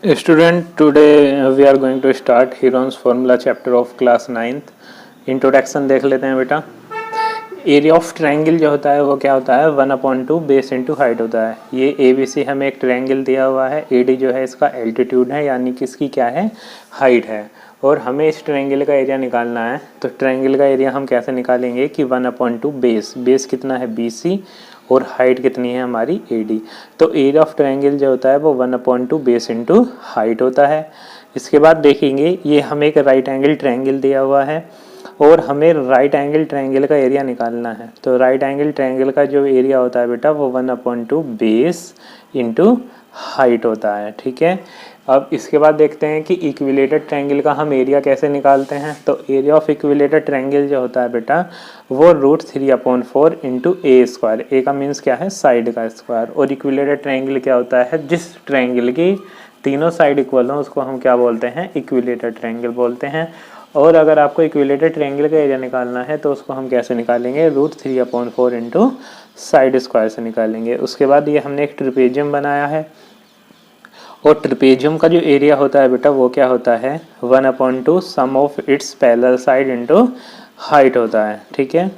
Student, today we are going to start Heron's formula chapter of class 9th. Introduction देख लेते हैं बेटा। Area of triangle जो होता है वो क्या होता है, 1/2 बेस इंटू हाइट होता है। ये ABC हमें एक ट्रायंगल दिया हुआ है, AD जो है इसका एल्टीट्यूड है यानी कि इसकी क्या है, हाइट है, और हमें इस ट्रायंगल का एरिया निकालना है। तो ट्रायंगल का एरिया हम कैसे निकालेंगे कि 1/2 बेस कितना है BC और हाइट कितनी है हमारी AD। तो एरिया ऑफ ट्रायंगल जो होता है वो 1/2 बेस इंटू हाइट होता है। इसके बाद देखेंगे ये हमें एक राइट एंगल ट्रायंगल दिया हुआ है और हमें राइट एंगल ट्रायंगल का एरिया निकालना है। तो राइट एंगल ट्रायंगल का जो एरिया होता है बेटा वो 1/2 बेस इंटू हाइट होता है। ठीक है, अब इसके बाद देखते हैं कि इक्विलेटरल ट्रायंगल का हम एरिया कैसे निकालते हैं। तो एरिया ऑफ इक्विलेटरल ट्रायंगल जो होता है बेटा वो √3/4 इंटू A²। ए का मीन्स क्या है, साइड का स्क्वायर, और इक्विलेटरल ट्रायंगल क्या होता है, जिस ट्रायंगल की तीनों साइड इक्वल हो उसको हम क्या बोलते हैं, इक्विलेटरल ट्रायंगल बोलते हैं। और अगर आपको इक्विलेटरल ट्रायंगल का एरिया निकालना है तो उसको हम कैसे निकालेंगे, √3/4 इंटू साइड स्क्वायर से निकालेंगे। उसके बाद ये हमने एक ट्रिपेजियम बनाया है और ट्रिपेजियम का जो एरिया होता है बेटा वो क्या होता है, 1/2 sum of its parallel side into height होता है। ठीक है,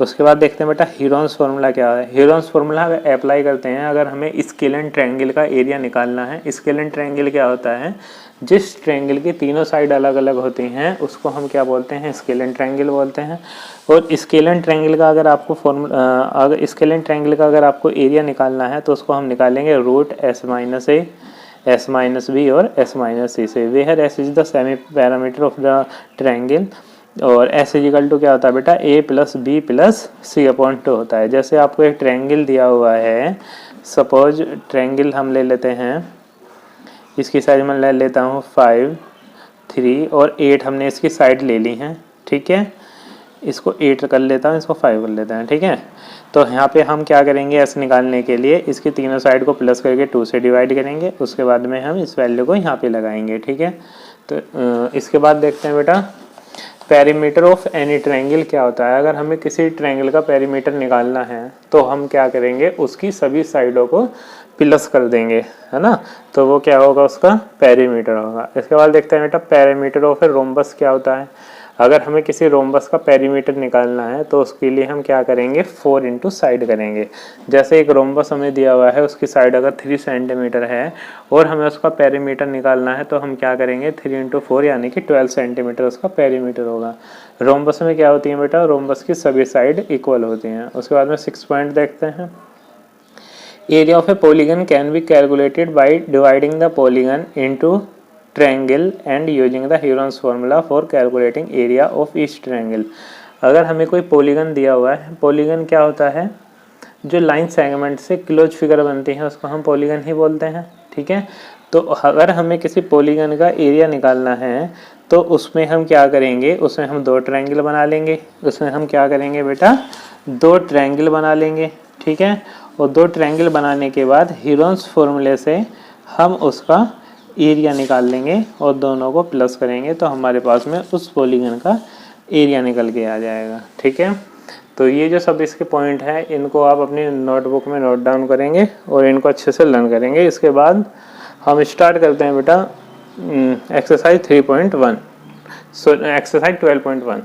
उसके बाद देखते हैं बेटा हीरोन्स फार्मूला क्या है। हीरोन्स फार्मूला अप्लाई करते हैं अगर हमें स्केलेन ट्रायंगल का एरिया निकालना है। स्केलेन ट्रायंगल क्या होता है, जिस ट्रायंगल की तीनों साइड अलग अलग होती हैं उसको हम क्या बोलते हैं, स्केलेन ट्रायंगल बोलते हैं। और स्केलेन ट्रायंगल का अगर आपको स्केलेन ट्रायंगल का अगर आपको एरिया निकालना है तो उसको हम निकालेंगे √S-A, S-B और S-C से। Where S is the semi perimeter of the triangle और S इजिकल टू क्या होता है बेटा, A + B + C/2 होता है। जैसे आपको एक ट्रायंगल दिया हुआ है, सपोज ट्रायंगल हम ले लेते हैं, इसकी साइड में ले लेता हूँ 5, 3 और 8 हमने इसकी साइड ले ली हैं। ठीक है, इसको 8 कर लेता हूँ, इसको 5 कर लेते हैं। ठीक है, तो यहाँ पे हम क्या करेंगे, S निकालने के लिए इसकी तीनों साइड को प्लस करके 2 से डिवाइड करेंगे, उसके बाद में हम इस वैल्यू को यहाँ पे लगाएंगे। ठीक है, तो इसके बाद देखते हैं बेटा पेरीमीटर ऑफ एनी ट्रायंगल क्या होता है। अगर हमें किसी ट्रायंगल का पेरीमीटर निकालना है तो हम क्या करेंगे, उसकी सभी साइडों को प्लस कर देंगे, है ना, तो वो क्या होगा, उसका पेरीमीटर होगा। इसके बाद देखते हैं बेटा पेरीमीटर ऑफ ए रोम्बस क्या होता है। अगर हमें किसी रोम्बस का पेरीमीटर निकालना है तो उसके लिए हम क्या करेंगे, 4 इंटू साइड करेंगे। जैसे एक रोम्बस हमें दिया हुआ है, उसकी साइड अगर 3 सेंटीमीटर है और हमें उसका पेरीमीटर निकालना है तो हम क्या करेंगे, 3 इंटू 4 यानी कि 12 सेंटीमीटर उसका पेरीमीटर होगा। रोम्बस में क्या होती है बेटा, रोम्बस की सभी साइड इक्वल होती हैं। उसके बाद में 6 पॉइंट देखते हैं। Area of A polygon can be calculated by dividing the polygon into triangle and using the Heron's formula for calculating area of each triangle. अगर हमें कोई पॉलीगन दिया हुआ है, पॉलीगन क्या होता है, जो लाइन सेगमेंट से क्लोज फिगर बनती है उसको हम पॉलीगन ही बोलते हैं। ठीक है, तो अगर हमें किसी पॉलीगन का एरिया निकालना है तो उसमें हम क्या करेंगे, उसमें हम 2 ट्रायंगल बना लेंगे। उसमें हम क्या करेंगे बेटा, 2 ट्रायंगल बना लेंगे। ठीक है, और 2 ट्रायंगल बनाने के बाद हीरोन्स फार्मूले से हम उसका एरिया निकाल लेंगे और दोनों को प्लस करेंगे तो हमारे पास में उस पॉलीगन का एरिया निकल के आ जाएगा। ठीक है, तो ये जो सब इसके पॉइंट हैं इनको आप अपनी नोटबुक में नोट डाउन करेंगे और इनको अच्छे से लर्न करेंगे। इसके बाद हम स्टार्ट करते हैं बेटा एक्सरसाइज 3.1, एक्सरसाइज 12.1।